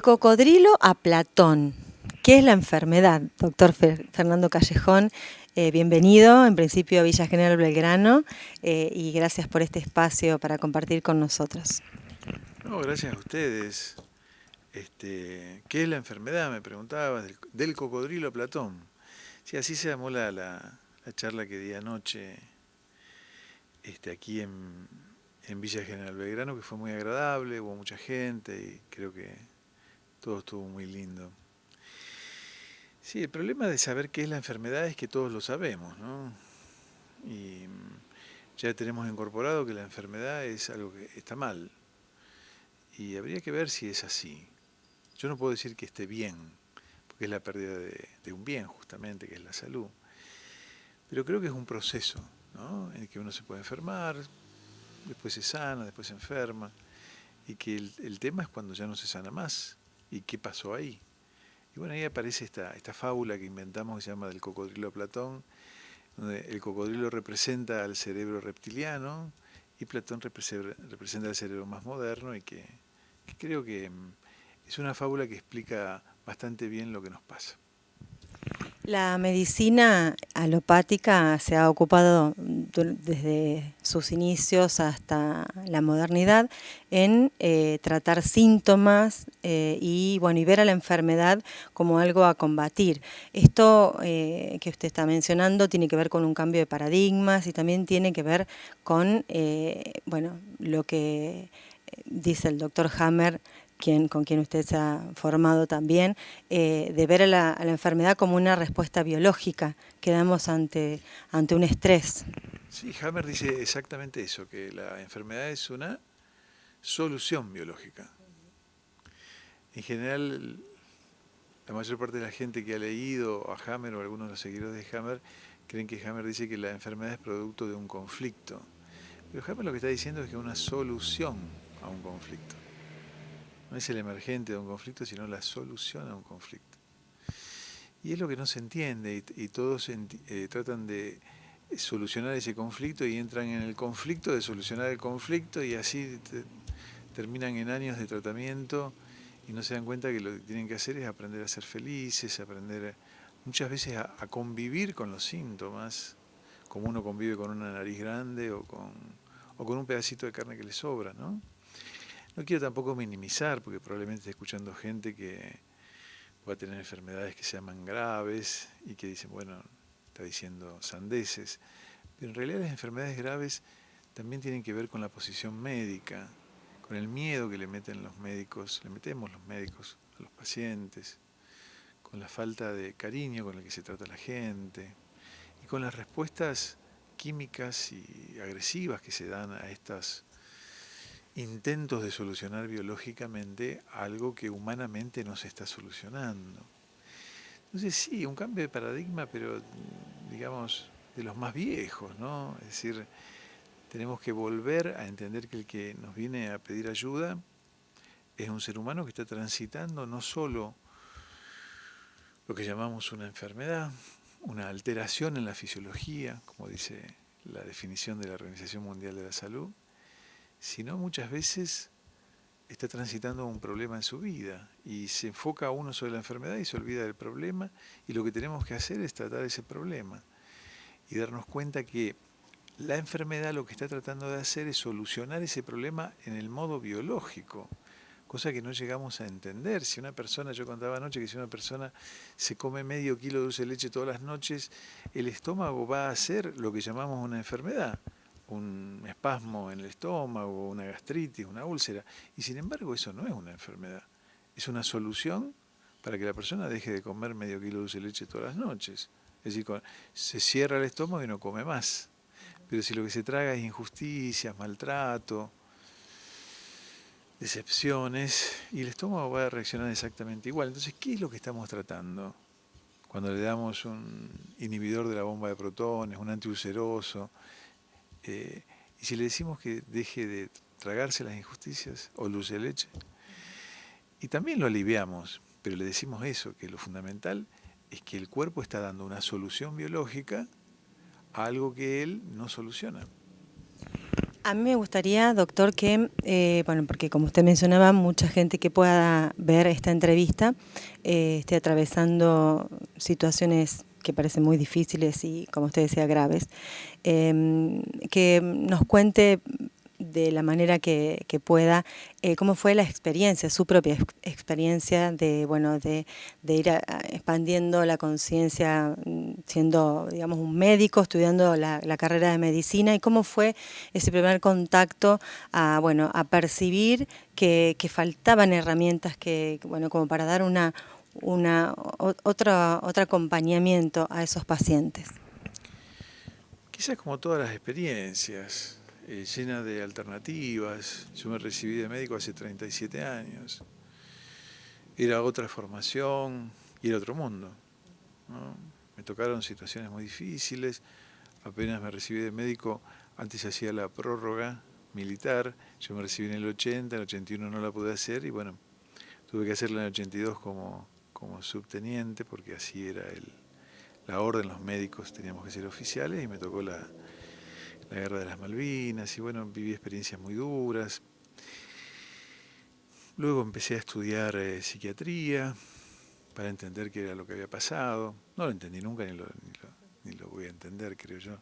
Cocodrilo a Platón. ¿Qué es la enfermedad? Doctor Fernando Callejón, bienvenido en principio a Villa General Belgrano y gracias por este espacio para compartir con nosotros. No, gracias a ustedes. ¿Qué es la enfermedad? Me preguntaba, del cocodrilo Platón. Sí, así se llamó la charla que di anoche aquí en Villa General Belgrano, que fue muy agradable, hubo mucha gente y creo que todo estuvo muy lindo. Sí, el problema de saber qué es la enfermedad es que todos lo sabemos, ¿no? Y ya tenemos incorporado que la enfermedad es algo que está mal y habría que ver si es así. Yo no puedo decir que esté bien, porque es la pérdida de un bien justamente, que es la salud. Pero creo que es un proceso, ¿no? En el que uno se puede enfermar, después se sana, después se enferma, y que el tema es cuando ya no se sana más, y qué pasó ahí. Y bueno, ahí aparece esta fábula que inventamos que se llama del cocodrilo Platón, donde el cocodrilo representa al cerebro reptiliano y Platón representa al cerebro más moderno y que creo que es una fábula que explica bastante bien lo que nos pasa. La medicina alopática se ha ocupado desde sus inicios hasta la modernidad en tratar síntomas y, bueno, y ver a la enfermedad como algo a combatir. Esto que usted está mencionando tiene que ver con un cambio de paradigmas y también tiene que ver con bueno, lo que dice el doctor Hammer, con quien usted se ha formado también, de ver a la enfermedad como una respuesta biológica que damos ante un estrés. Sí, Hammer dice exactamente eso, que la enfermedad es una solución biológica. En general, la mayor parte de la gente que ha leído a Hammer o algunos de los seguidores de Hammer creen que Hammer dice que la enfermedad es producto de un conflicto. Pero Hammer lo que está diciendo es que es una solución a un conflicto. No es el emergente de un conflicto, sino la solución a un conflicto. Y es lo que no se entiende y todos tratan de solucionar ese conflicto y entran en el conflicto de solucionar el conflicto y así terminan en años de tratamiento y no se dan cuenta que lo que tienen que hacer es aprender a ser felices, aprender muchas veces a convivir con los síntomas, como uno convive con una nariz grande o con un pedacito de carne que le sobra, ¿no? No quiero tampoco minimizar, porque probablemente esté escuchando gente que va a tener enfermedades que se llaman graves y que dicen, bueno, está diciendo sandeces. Pero en realidad las enfermedades graves también tienen que ver con la posición médica, con el miedo que le meten los médicos, le metemos los médicos a los pacientes, con la falta de cariño con el que se trata a la gente y con las respuestas químicas y agresivas que se dan a estos intentos de solucionar biológicamente algo que humanamente no se está solucionando. Entonces sí, un cambio de paradigma, pero digamos de los más viejos, ¿no? Es decir, tenemos que volver a entender que el que nos viene a pedir ayuda es un ser humano que está transitando no solo lo que llamamos una enfermedad, una alteración en la fisiología, como dice la definición de la Organización Mundial de la Salud, sino muchas veces está transitando un problema en su vida y se enfoca uno sobre la enfermedad y se olvida del problema y lo que tenemos que hacer es tratar ese problema y darnos cuenta que la enfermedad lo que está tratando de hacer es solucionar ese problema en el modo biológico, cosa que no llegamos a entender. Si una persona, yo contaba anoche que si una persona se come medio kilo de dulce de leche todas las noches, el estómago va a hacer lo que llamamos una enfermedad, un espasmo en el estómago, una gastritis, una úlcera, y sin embargo eso no es una enfermedad, es una solución para que la persona deje de comer medio kilo de dulce de leche todas las noches. Es decir, se cierra el estómago y no come más. Pero si lo que se traga es injusticias, maltrato, decepciones, y el estómago va a reaccionar exactamente igual. Entonces, ¿qué es lo que estamos tratando? Cuando le damos un inhibidor de la bomba de protones, un antiulceroso, eh, y si le decimos que deje de tragarse las injusticias o dulce de leche, y también lo aliviamos, pero le decimos eso, que lo fundamental es que el cuerpo está dando una solución biológica a algo que él no soluciona. A mí me gustaría, doctor, que, bueno, porque como usted mencionaba, mucha gente que pueda ver esta entrevista esté atravesando situaciones que parecen muy difíciles y, como usted decía, graves. Que nos cuente de la manera que pueda, cómo fue la experiencia, su propia experiencia de, bueno, de ir expandiendo la conciencia, siendo, digamos, un médico, estudiando la carrera de medicina, y cómo fue ese primer contacto a, bueno, a percibir que faltaban herramientas que, bueno, como para dar otro acompañamiento a esos pacientes. Quizás como todas las experiencias, llena de alternativas. Yo me recibí de médico hace 37 años. Era otra formación y era otro mundo, ¿no? Me tocaron situaciones muy difíciles. Apenas me recibí de médico, antes hacía la prórroga militar. Yo me recibí en el 80, en el 81 no la pude hacer y bueno, tuve que hacerla en el 82 como subteniente porque así era la orden, los médicos teníamos que ser oficiales y me tocó la guerra de las Malvinas y bueno, viví experiencias muy duras. Luego empecé a estudiar psiquiatría para entender qué era lo que había pasado. No lo entendí nunca ni lo voy a entender, creo yo.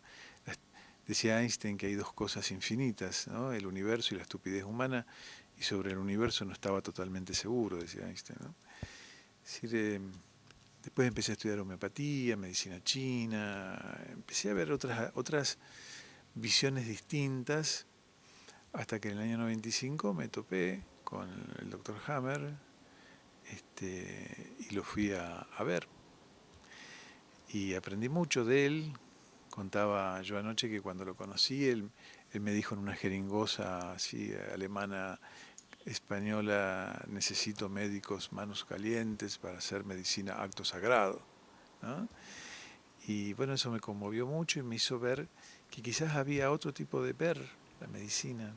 Decía Einstein que hay dos cosas infinitas, ¿no? El universo y la estupidez humana, y sobre el universo no estaba totalmente seguro, decía Einstein, ¿no? Es decir, después empecé a estudiar homeopatía, medicina china, empecé a ver otras visiones distintas, hasta que en el año 95 me topé con el doctor Hammer y lo fui a ver. Y aprendí mucho de él. Contaba yo anoche que cuando lo conocí, él me dijo en una jeringosa así alemana, española: necesito médicos manos calientes para hacer medicina acto sagrado, ¿no? Y bueno, eso me conmovió mucho y me hizo ver que quizás había otro tipo de ver la medicina.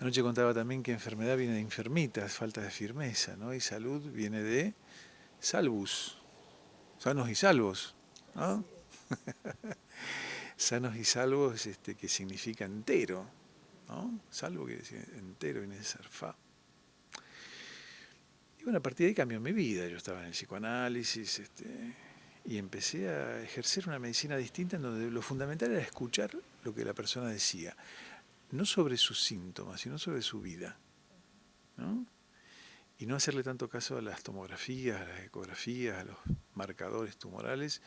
Anoche contaba también que enfermedad viene de enfermitas, falta de firmeza, ¿no? Y salud viene de salvus, sanos y salvos, ¿no? Sanos y salvos, que significa entero, ¿no? Salvo que decía entero, viene de ser fa. Y bueno, a partir de ahí cambió mi vida. Yo estaba en el psicoanálisis, y empecé a ejercer una medicina distinta en donde lo fundamental era escuchar lo que la persona decía, no sobre sus síntomas, sino sobre su vida, ¿no? Y no hacerle tanto caso a las tomografías, a las ecografías, a los marcadores tumorales,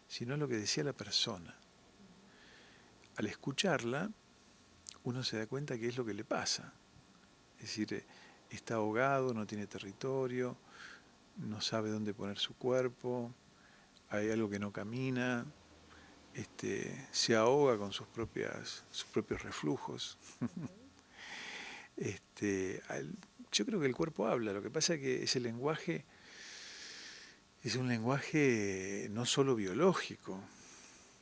sino a lo que decía la persona. Al escucharla, uno se da cuenta qué es lo que le pasa. Es decir, está ahogado, no tiene territorio, no sabe dónde poner su cuerpo, hay algo que no camina, se ahoga con sus propios reflujos. Yo creo que el cuerpo habla, lo que pasa es que ese lenguaje es un lenguaje no solo biológico.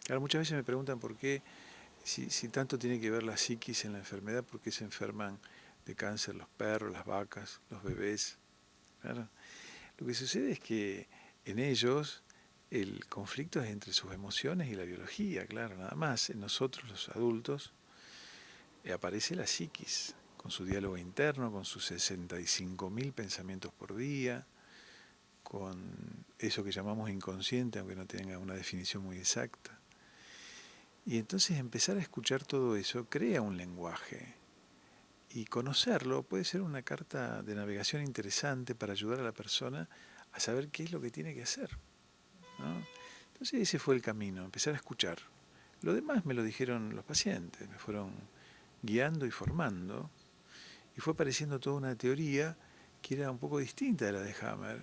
Ahora, muchas veces me preguntan por qué, si tanto tiene que ver la psiquis en la enfermedad, por qué se enferman de cáncer los perros, las vacas, los bebés. Claro. Lo que sucede es que en ellos el conflicto es entre sus emociones y la biología, claro, nada más. En nosotros, los adultos, aparece la psiquis, con su diálogo interno, con sus 65.000 pensamientos por día, con eso que llamamos inconsciente, aunque no tenga una definición muy exacta. Y entonces empezar a escuchar todo eso crea un lenguaje. Y conocerlo puede ser una carta de navegación interesante para ayudar a la persona a saber qué es lo que tiene que hacer, ¿no? Entonces ese fue el camino, empezar a escuchar. Lo demás me lo dijeron los pacientes, me fueron guiando y formando, y fue apareciendo toda una teoría que era un poco distinta de la de Hammer,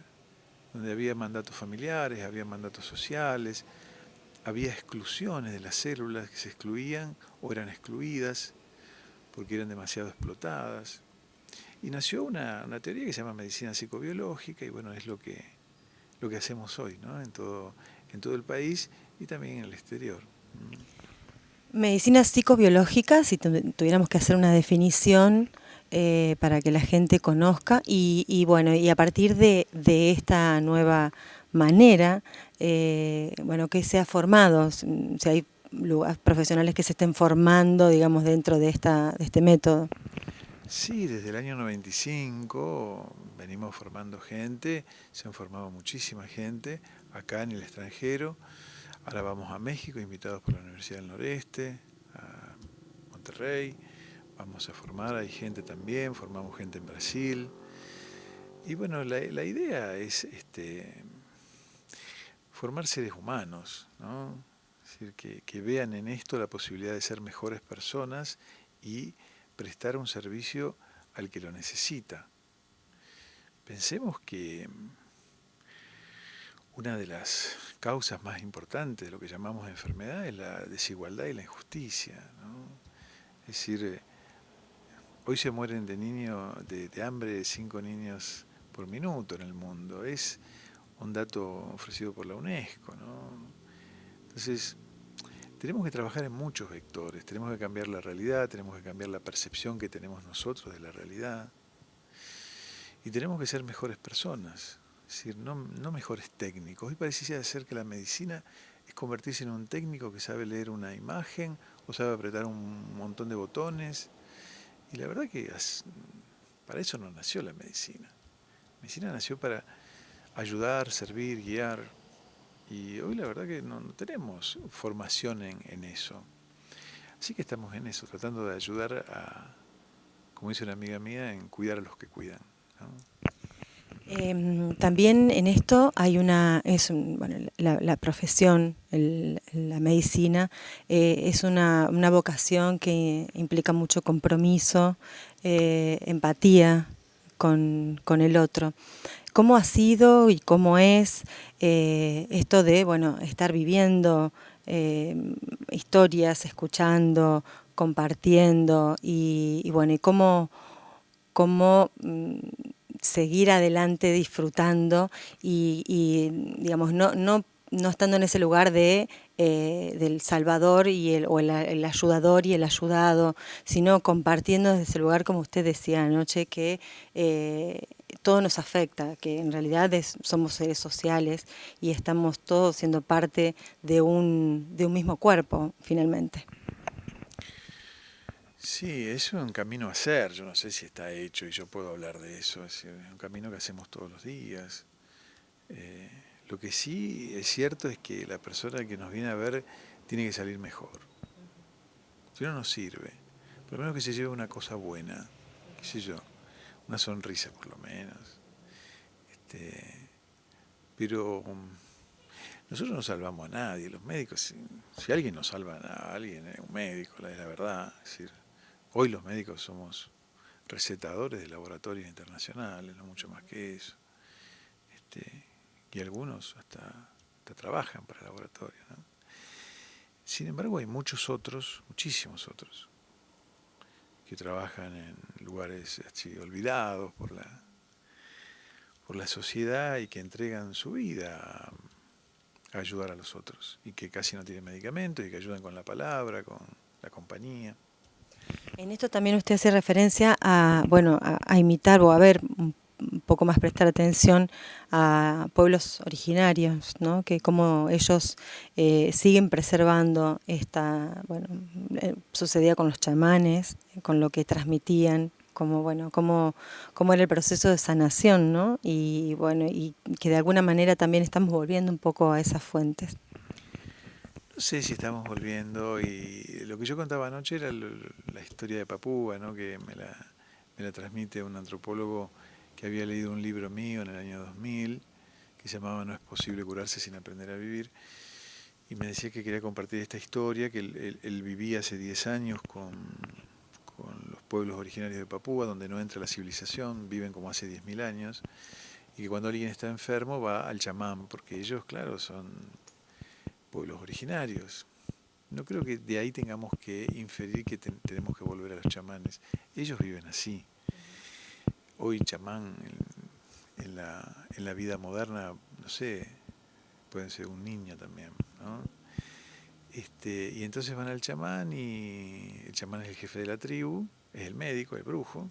donde había mandatos familiares, había mandatos sociales, había exclusiones de las células que se excluían o eran excluidas porque eran demasiado explotadas. Y nació una teoría que se llama medicina psicobiológica, y bueno, es lo que hacemos hoy, ¿no? En todo el país y también en el exterior. Medicina psicobiológica, si tuviéramos que hacer una definición para que la gente conozca, y bueno, y a partir de esta nueva manera, bueno, que se ha formado, si hay profesionales que se estén formando, digamos, dentro de este método. Sí, desde el año 95 venimos formando gente, se han formado muchísima gente acá en el extranjero. Ahora vamos a México, invitados por la Universidad del Noreste, a Monterrey. Vamos a formar, hay gente también, formamos gente en Brasil. Y bueno, la idea es formar seres humanos, ¿no? Es decir, que vean en esto la posibilidad de ser mejores personas y prestar un servicio al que lo necesita. Pensemos que una de las causas más importantes de lo que llamamos enfermedad es la desigualdad y la injusticia, ¿no? Es decir, hoy se mueren de hambre 5 niños por minuto en el mundo. Es un dato ofrecido por la UNESCO, ¿no? Entonces, tenemos que trabajar en muchos vectores, tenemos que cambiar la realidad, tenemos que cambiar la percepción que tenemos nosotros de la realidad y tenemos que ser mejores personas, es decir, no mejores técnicos. Hoy pareciera ser que la medicina es convertirse en un técnico que sabe leer una imagen o sabe apretar un montón de botones y la verdad que para eso no nació la medicina. La medicina nació para ayudar, servir, guiar. Y hoy la verdad que no tenemos formación en eso. Así que estamos en eso, tratando de ayudar a, como dice una amiga mía, en cuidar a los que cuidan, ¿no? También en esto hay bueno, la profesión, la medicina, es una vocación que implica mucho compromiso, empatía con el otro. ¿Cómo ha sido y cómo es esto de, bueno, estar viviendo historias, escuchando, compartiendo y bueno, y cómo seguir adelante disfrutando digamos, no estando en ese lugar del salvador el ayudador y el ayudado, sino compartiendo desde ese lugar, como usted decía anoche, que todo nos afecta, que en realidad somos seres sociales y estamos todos siendo parte de un mismo cuerpo, finalmente. Sí, es un camino a hacer, yo no sé si está hecho y yo puedo hablar de eso, es decir, es un camino que hacemos todos los días. Eh, lo que sí es cierto es que la persona que nos viene a ver tiene que salir mejor. Si no nos sirve, por lo menos que se lleve una cosa buena, qué sé yo, una sonrisa por lo menos. Pero nosotros no salvamos a nadie, los médicos, si alguien nos salva a alguien, es un médico, es la verdad. Es decir, hoy los médicos somos recetadores de laboratorios internacionales, no mucho más que eso. Y algunos hasta trabajan para laboratorios, ¿no? Sin embargo, hay muchos otros, muchísimos otros, que trabajan en lugares así, olvidados por la sociedad y que entregan su vida a ayudar a los otros y que casi no tienen medicamentos y que ayudan con la palabra, con la compañía. En esto también usted hace referencia a, bueno, a imitar o a ver un poco más prestar atención a pueblos originarios, ¿no? Que como ellos siguen preservando bueno, sucedía con los chamanes, con lo que transmitían, como bueno, como era el proceso de sanación, ¿no? Y bueno, y que de alguna manera también estamos volviendo un poco a esas fuentes. No sé si estamos volviendo y lo que yo contaba anoche era la historia de Papúa, ¿no? Que me la transmite un antropólogo que había leído un libro mío en el año 2000 que se llamaba No es posible curarse sin aprender a vivir y me decía que quería compartir esta historia, que él vivía hace 10 años con los pueblos originarios de Papúa, donde no entra la civilización, viven como hace 10.000 años, y que cuando alguien está enfermo va al chamán, porque ellos, claro, son pueblos originarios. No creo que de ahí tengamos que inferir que tenemos que volver a los chamanes. Ellos viven así. Hoy chamán en la vida moderna, no sé, pueden ser un niño también, ¿no? Y entonces van al chamán y el chamán es el jefe de la tribu, es el médico, el brujo,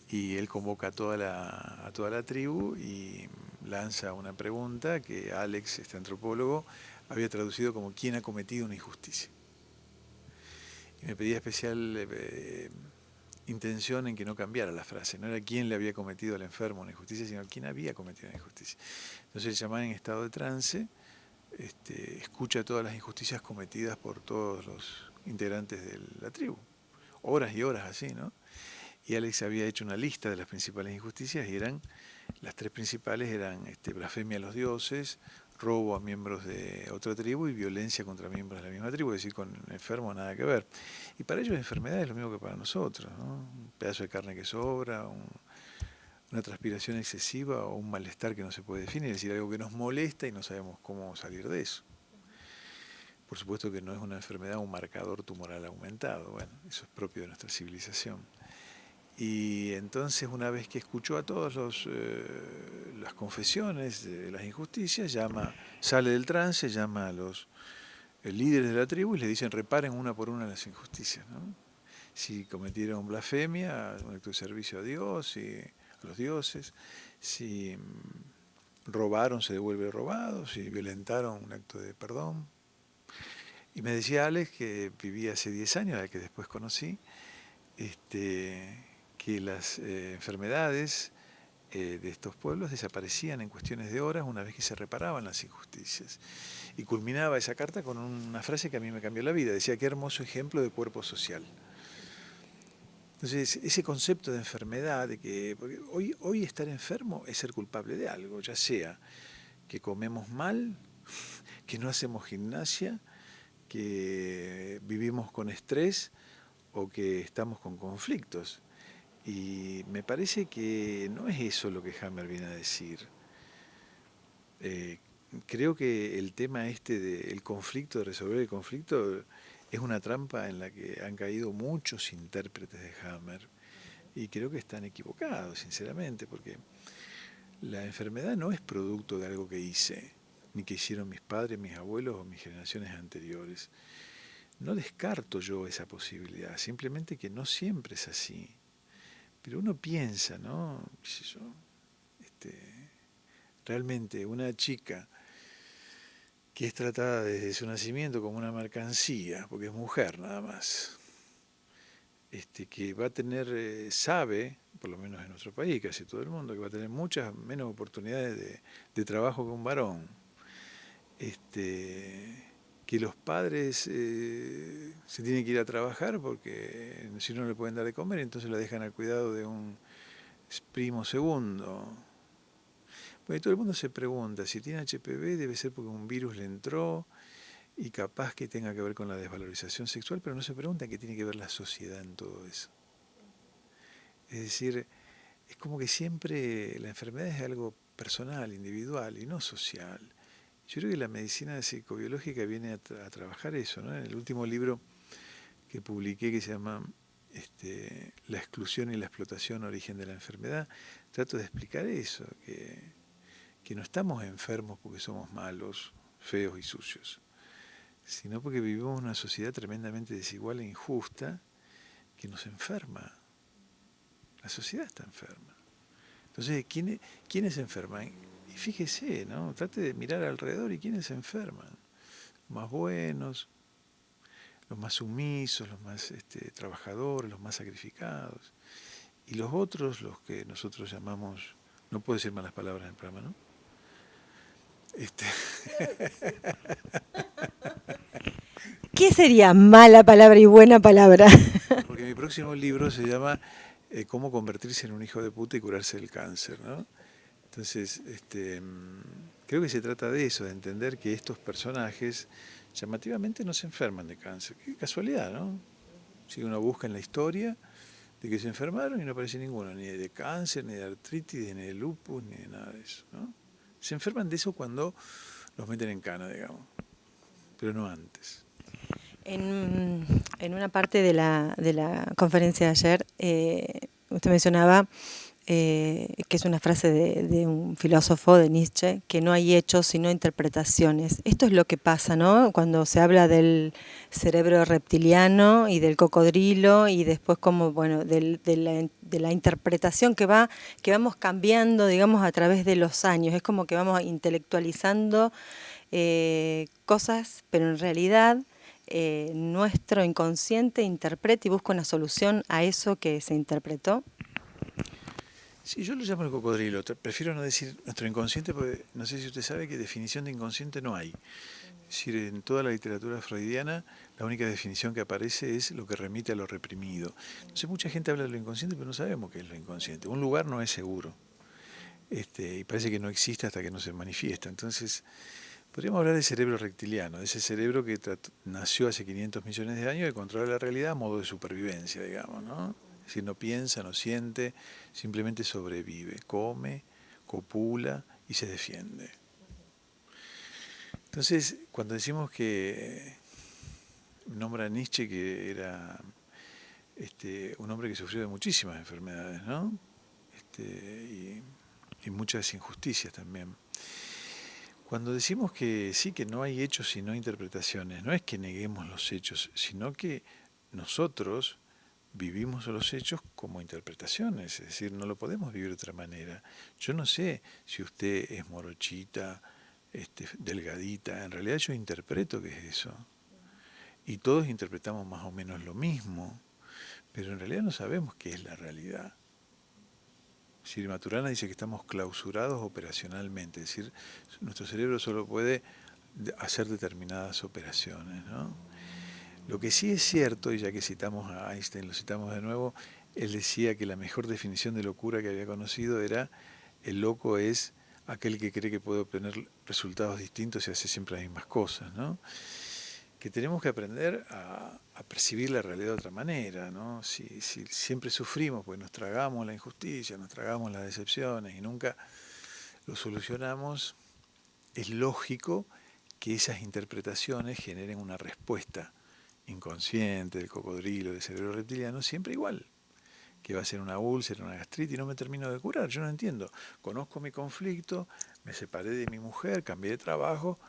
y él convoca a toda la tribu y lanza una pregunta que Alex, este antropólogo, había traducido como ¿quién ha cometido una injusticia? y me pedía especial intención en que no cambiara la frase. No era quién le había cometido al enfermo una injusticia, sino quién había cometido una injusticia. Entonces el chamán en estado de trance escucha todas las injusticias cometidas por todos los integrantes de la tribu. Horas y horas así, ¿no? Y Alex había hecho una lista de las principales injusticias y las tres principales eran blasfemia a los dioses, robo a miembros de otra tribu y violencia contra miembros de la misma tribu, es decir, con enfermos nada que ver. Y para ellos enfermedad es lo mismo que para nosotros, ¿no? Un pedazo de carne que sobra, una transpiración excesiva o un malestar que no se puede definir, es decir, algo que nos molesta y no sabemos cómo salir de eso. Por supuesto que no es una enfermedad, un marcador tumoral aumentado, bueno, eso es propio de nuestra civilización. Y entonces, una vez que escuchó a todos las confesiones de las injusticias, sale del trance, llama a los líderes de la tribu y les dicen reparen una por una las injusticias, ¿no? Si cometieron blasfemia, un acto de servicio a Dios y a los dioses, si robaron, se devuelve robado, si violentaron, un acto de perdón. Y me decía Alex, que vivía hace 10 años, al que después conocí, que las enfermedades de estos pueblos desaparecían en cuestiones de horas una vez que se reparaban las injusticias. Y culminaba esa carta con una frase que a mí me cambió la vida. Decía, qué hermoso ejemplo de cuerpo social. Entonces, ese concepto de enfermedad, porque hoy estar enfermo es ser culpable de algo, ya sea que comemos mal, que no hacemos gimnasia, que vivimos con estrés o que estamos con conflictos. Y me parece que no es eso lo que Hammer viene a decir. Creo que el tema del conflicto, de resolver el conflicto, es una trampa en la que han caído muchos intérpretes de Hammer. Y creo que están equivocados, sinceramente, porque la enfermedad no es producto de algo que hice, ni que hicieron mis padres, mis abuelos o mis generaciones anteriores. No descarto yo esa posibilidad, simplemente que no siempre es así. Pero uno piensa, ¿no? ¿Qué sé yo? Realmente una chica que es tratada desde su nacimiento como una mercancía, porque es mujer nada más, que va a tener, sabe, por lo menos en nuestro país, casi todo el mundo, que va a tener muchas menos oportunidades de trabajo que un varón. Que los padres se tienen que ir a trabajar porque si no le pueden dar de comer, entonces la dejan al cuidado de un primo segundo. Bueno, todo el mundo se pregunta, si tiene HPV debe ser porque un virus le entró y capaz que tenga que ver con la desvalorización sexual, pero no se pregunta qué tiene que ver la sociedad en todo eso. Es decir, es como que siempre la enfermedad es algo personal, individual y no social. Yo creo que la medicina psicobiológica viene a trabajar eso, ¿no? En el último libro que publiqué, que se llama La exclusión y la explotación, origen de la enfermedad, trato de explicar eso, que no estamos enfermos porque somos malos, feos y sucios, sino porque vivimos en una sociedad tremendamente desigual e injusta que nos enferma. La sociedad está enferma. Entonces, ¿quiénes enferman? Y fíjese, ¿no? Trate de mirar alrededor y quiénes se enferman. Los más buenos, los más sumisos, los más trabajadores, los más sacrificados. Y los otros, los que nosotros llamamos, no puedo decir malas palabras en el programa, ¿no? ¿Qué sería mala palabra y buena palabra? Porque mi próximo libro se llama Cómo convertirse en un hijo de puta y curarse del cáncer, ¿no? Entonces, creo que se trata de eso, de entender que estos personajes llamativamente no se enferman de cáncer. Qué casualidad, ¿no? Si uno busca en la historia de que se enfermaron y no aparece ninguno, ni de cáncer, ni de artritis, ni de lupus, ni de nada de eso, ¿no? Se enferman de eso cuando los meten en cana, digamos, pero no antes. En una parte de la conferencia de ayer, usted mencionaba que es una frase de un filósofo, de Nietzsche, que no hay hechos sino interpretaciones. Esto es lo que pasa, ¿no? Cuando se habla del cerebro reptiliano y del cocodrilo y después como, bueno, de la interpretación que vamos cambiando, digamos, a través de los años. Es como que vamos intelectualizando cosas, pero en realidad nuestro inconsciente interpreta y busca una solución a eso que se interpretó? Sí, yo lo llamo el cocodrilo. Prefiero no decir nuestro inconsciente porque no sé si usted sabe que definición de inconsciente no hay. Es decir, en toda la literatura freudiana la única definición que aparece es lo que remite a lo reprimido. Entonces mucha gente habla de lo inconsciente pero no sabemos qué es lo inconsciente. Un lugar no es seguro. Y parece que no existe hasta que no se manifiesta. Entonces, podríamos hablar del cerebro reptiliano, de ese cerebro que nació hace 500 millones de años y controla la realidad a modo de supervivencia, digamos, ¿no? Es decir, no piensa, no siente, simplemente sobrevive, come, copula y se defiende. Entonces, cuando decimos que nombra a Nietzsche que era un hombre que sufrió de muchísimas enfermedades, ¿no? Y muchas injusticias también. Cuando decimos que sí, que no hay hechos sino interpretaciones, no es que neguemos los hechos, sino que nosotros vivimos los hechos como interpretaciones, es decir, no lo podemos vivir de otra manera. Yo no sé si usted es morochita, delgadita, en realidad yo interpreto que es eso. Y todos interpretamos más o menos lo mismo, pero en realidad no sabemos qué es la realidad. Siri Maturana dice que estamos clausurados operacionalmente, es decir, nuestro cerebro solo puede hacer determinadas operaciones, ¿no? Lo que sí es cierto, y ya que citamos a Einstein, lo citamos de nuevo, él decía que la mejor definición de locura que había conocido era: el loco es aquel que cree que puede obtener resultados distintos y hace siempre las mismas cosas, ¿no? Que tenemos que aprender a percibir la realidad de otra manera, ¿no? Si siempre sufrimos, pues nos tragamos la injusticia, nos tragamos las decepciones y nunca lo solucionamos, es lógico que esas interpretaciones generen una respuesta inconsciente del cocodrilo, del cerebro reptiliano, siempre igual, que va a ser una úlcera, una gastritis, y no me termino de curar. Yo no entiendo. Conozco mi conflicto, me separé de mi mujer, cambié de trabajo,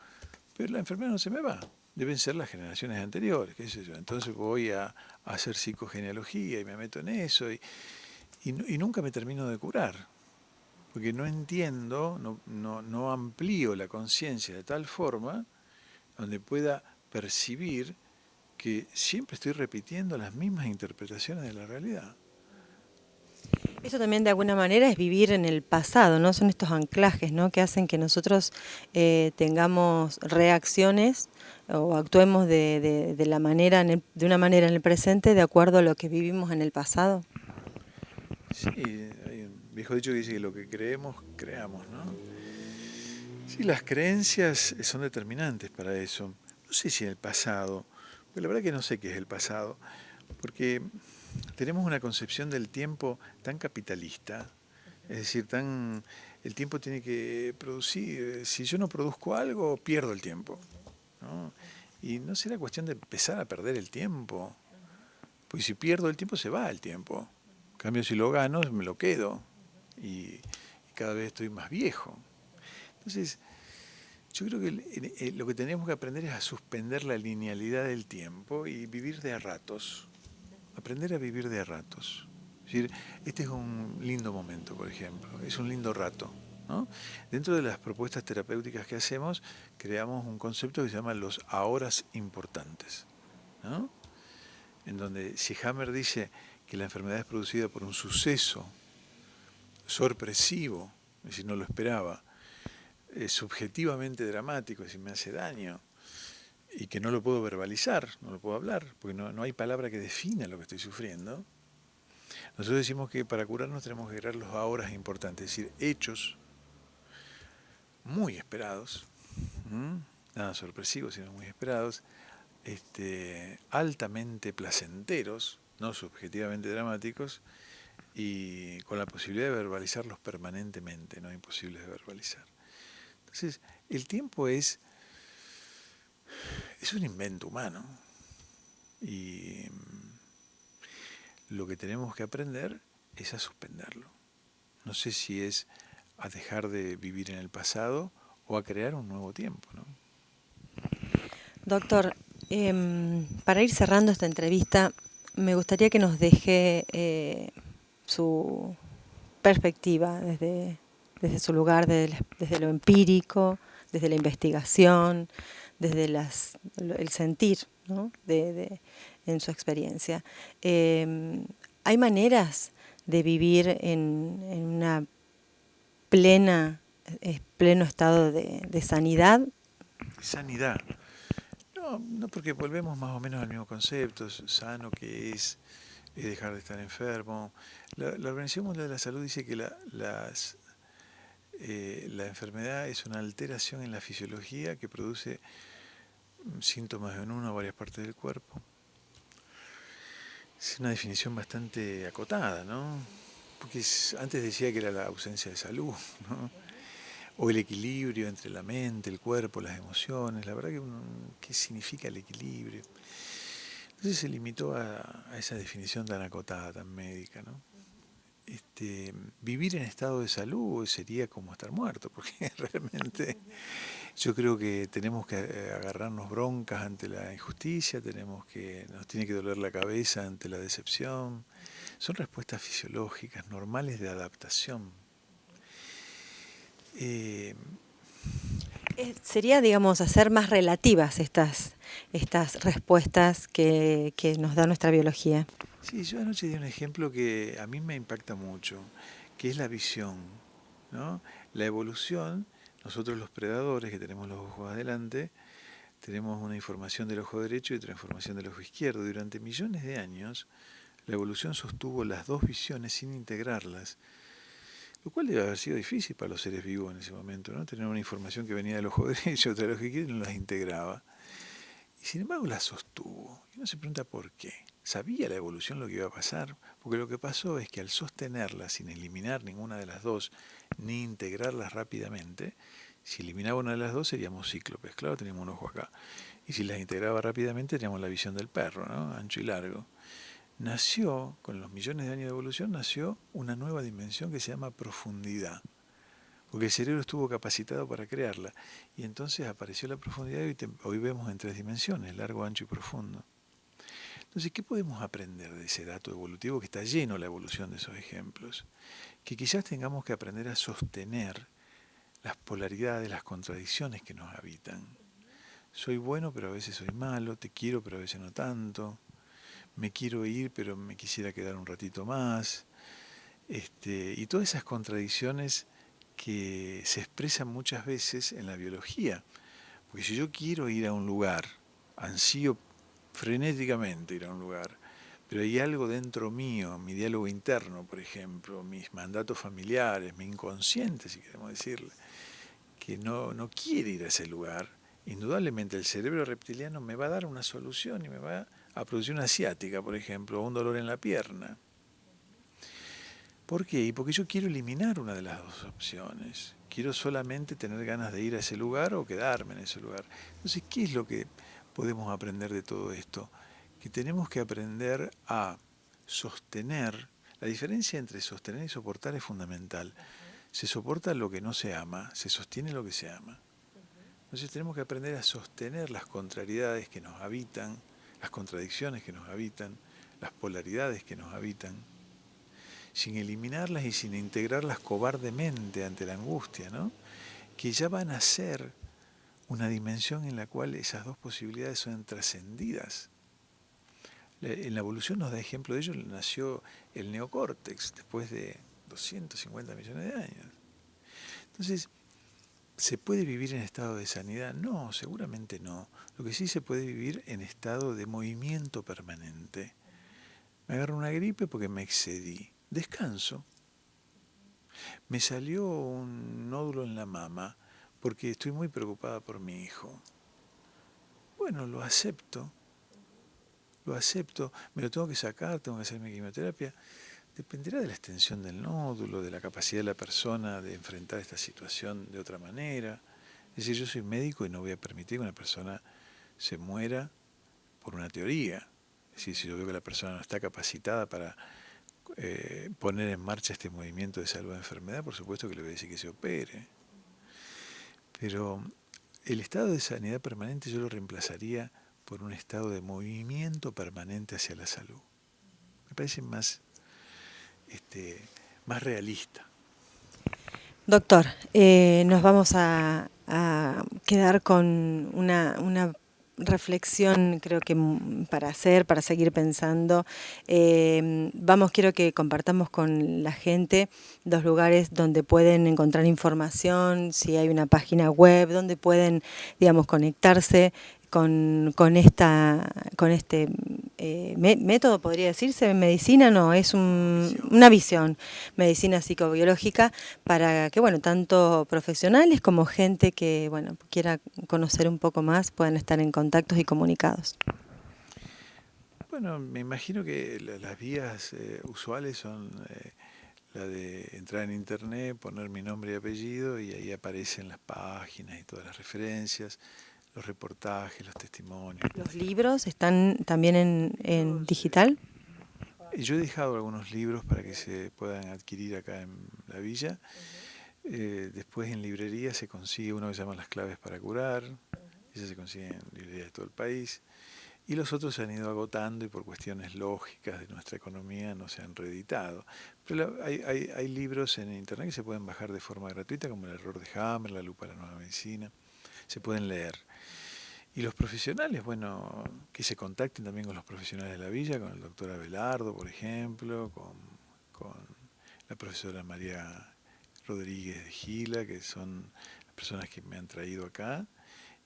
pero la enfermedad no se me va. Deben ser las generaciones anteriores, qué sé yo. Entonces voy a hacer psicogenealogía y me meto en eso y nunca me termino de curar. Porque no entiendo, no amplío la conciencia de tal forma donde pueda percibir que siempre estoy repitiendo las mismas interpretaciones de la realidad. Eso también de alguna manera es vivir en el pasado, ¿no? Son estos anclajes, ¿no? Que hacen que nosotros tengamos reacciones o actuemos de la manera de una manera en el presente de acuerdo a lo que vivimos en el pasado. Sí, hay un viejo dicho que dice que lo que creemos, creamos, ¿no? Sí, las creencias son determinantes para eso. No sé si en el pasado, pero la verdad que no sé qué es el pasado, porque tenemos una concepción del tiempo tan capitalista, es decir, el tiempo tiene que producir, si yo no produzco algo, pierdo el tiempo, ¿no? Y no será cuestión de empezar a perder el tiempo, pues si pierdo el tiempo se va el tiempo. En cambio, si lo gano, me lo quedo y cada vez estoy más viejo. Entonces, yo creo que lo que tenemos que aprender es a suspender la linealidad del tiempo y vivir de a ratos. Aprender a vivir de a ratos. Es decir, este es un lindo momento, por ejemplo, es un lindo rato, ¿no? Dentro de las propuestas terapéuticas que hacemos, creamos un concepto que se llama los ahoras importantes, ¿no? En donde si Hammer dice que la enfermedad es producida por un suceso sorpresivo, es decir, no lo esperaba, subjetivamente dramático, es decir, me hace daño, y que no lo puedo verbalizar, no lo puedo hablar, porque no hay palabra que defina lo que estoy sufriendo. Nosotros decimos que para curarnos tenemos que crear los ahora importantes, es decir, hechos muy esperados, nada sorpresivos, sino muy esperados, altamente placenteros, no subjetivamente dramáticos, y con la posibilidad de verbalizarlos permanentemente, no imposibles de verbalizar. Entonces, el tiempo es un invento humano y lo que tenemos que aprender es a suspenderlo. No sé si es a dejar de vivir en el pasado o a crear un nuevo tiempo, ¿no? Doctor, para ir cerrando esta entrevista, me gustaría que nos deje su perspectiva desde su lugar, desde lo empírico, desde la investigación, desde el sentir, ¿no? En su experiencia. ¿Hay maneras de vivir en una pleno estado de sanidad? Sanidad. No, no, porque volvemos más o menos al mismo concepto, sano que es dejar de estar enfermo. La Organización Mundial de la Salud dice que la enfermedad es una alteración en la fisiología que produce síntomas en una o varias partes del cuerpo. Es una definición bastante acotada, ¿no? Porque antes decía que era la ausencia de salud, ¿no? O el equilibrio entre la mente, el cuerpo, las emociones. La verdad que, ¿qué significa el equilibrio? Entonces se limitó a esa definición tan acotada, tan médica, ¿no? Vivir en estado de salud sería como estar muerto, porque realmente yo creo que tenemos que agarrarnos broncas ante la injusticia, nos tiene que doler la cabeza ante la decepción. Son respuestas fisiológicas, normales de adaptación. Sería, digamos, hacer más relativas estas respuestas que nos da nuestra biología. Sí, yo anoche di un ejemplo que a mí me impacta mucho, que es la visión, ¿no? La evolución, nosotros los predadores que tenemos los ojos adelante, tenemos una información del ojo derecho y otra información del ojo izquierdo. Durante millones de años, la evolución sostuvo las dos visiones sin integrarlas, lo cual debe haber sido difícil para los seres vivos en ese momento, ¿no? Tener una información que venía del ojo derecho, otra del ojo izquierdo y no las integraba. Y sin embargo las sostuvo. Y uno se pregunta por qué. ¿Sabía la evolución lo que iba a pasar? Porque lo que pasó es que al sostenerlas sin eliminar ninguna de las dos, ni integrarlas rápidamente, si eliminaba una de las dos seríamos cíclopes, claro, teníamos un ojo acá. Y si las integraba rápidamente teníamos la visión del perro, ¿no? Ancho y largo. Nació, con los millones de años de evolución, nació una nueva dimensión que se llama profundidad. Porque el cerebro estuvo capacitado para crearla. Y entonces apareció la profundidad y hoy vemos en 3 dimensiones, largo, ancho y profundo. Entonces, ¿qué podemos aprender de ese dato evolutivo que está lleno la evolución de esos ejemplos? Que quizás tengamos que aprender a sostener las polaridades, las contradicciones que nos habitan. Soy bueno, pero a veces soy malo, te quiero, pero a veces no tanto, me quiero ir, pero me quisiera quedar un ratito más. Y todas esas contradicciones que se expresan muchas veces en la biología. Porque si yo quiero ir a un lugar, ansío frenéticamente ir a un lugar, pero hay algo dentro mío, mi diálogo interno, por ejemplo, mis mandatos familiares, mi inconsciente, si queremos decirle, que no quiere ir a ese lugar, indudablemente el cerebro reptiliano me va a dar una solución y me va a producir una ciática, por ejemplo, o un dolor en la pierna. ¿Por qué? Y porque yo quiero eliminar una de las dos opciones. Quiero solamente tener ganas de ir a ese lugar o quedarme en ese lugar. Entonces, ¿qué es lo que podemos aprender de todo esto? Que tenemos que aprender a sostener. La diferencia entre sostener y soportar es fundamental. Se soporta lo que no se ama, se sostiene lo que se ama. Entonces tenemos que aprender a sostener las contrariedades que nos habitan, las contradicciones que nos habitan, las polaridades que nos habitan, sin eliminarlas y sin integrarlas cobardemente ante la angustia, ¿no? Que ya van a ser una dimensión en la cual esas dos posibilidades son trascendidas. En la evolución nos da ejemplo de ello, nació el neocórtex después de 250 millones de años. Entonces, ¿se puede vivir en estado de sanidad? No, seguramente no. Lo que sí se puede vivir en estado de movimiento permanente. Me agarro una gripe porque me excedí. Descanso. Me salió un nódulo en la mama porque estoy muy preocupada por mi hijo. Bueno, lo acepto, me lo tengo que sacar, tengo que hacer mi quimioterapia. Dependerá de la extensión del nódulo, de la capacidad de la persona de enfrentar esta situación de otra manera. Es decir, yo soy médico y no voy a permitir que una persona se muera por una teoría. Es decir, si yo veo que la persona no está capacitada para poner en marcha este movimiento de salud de enfermedad, por supuesto que le voy a decir que se opere. Pero el estado de sanidad permanente yo lo reemplazaría por un estado de movimiento permanente hacia la salud. Me parece más realista. Doctor, nos vamos a quedar con una reflexión, creo que para hacer, para seguir pensando. Quiero que compartamos con la gente 2 lugares donde pueden encontrar información, si hay una página web, donde pueden, digamos, conectarse con este método, podría decirse, medicina, no, es una visión, medicina psicobiológica, para que, bueno, tanto profesionales como gente que, bueno, quiera conocer un poco más puedan estar en contactos y comunicados. Bueno, me imagino que las vías usuales son la de entrar en internet, poner mi nombre y apellido y ahí aparecen las páginas y todas las referencias, los reportajes, los testimonios. ¿Los libros están también en digital? Yo he dejado algunos libros para que se puedan adquirir acá en la villa. Después en librería se consigue uno que se llama Las claves para curar. Ese se consigue en librerías de todo el país. Y los otros se han ido agotando y por cuestiones lógicas de nuestra economía no se han reeditado. Pero hay libros en internet que se pueden bajar de forma gratuita, como El error de Hammer, La lupa de la nueva medicina. Se pueden leer. Y los profesionales, bueno, que se contacten también con los profesionales de la villa, con el doctor Abelardo, por ejemplo, con la profesora María Rodríguez de Gila, que son las personas que me han traído acá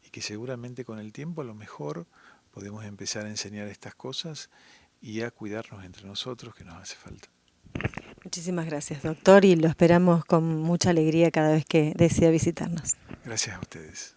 y que seguramente con el tiempo a lo mejor podemos empezar a enseñar estas cosas y a cuidarnos entre nosotros, que nos hace falta. Muchísimas gracias, doctor, y lo esperamos con mucha alegría cada vez que decida visitarnos. Gracias a ustedes.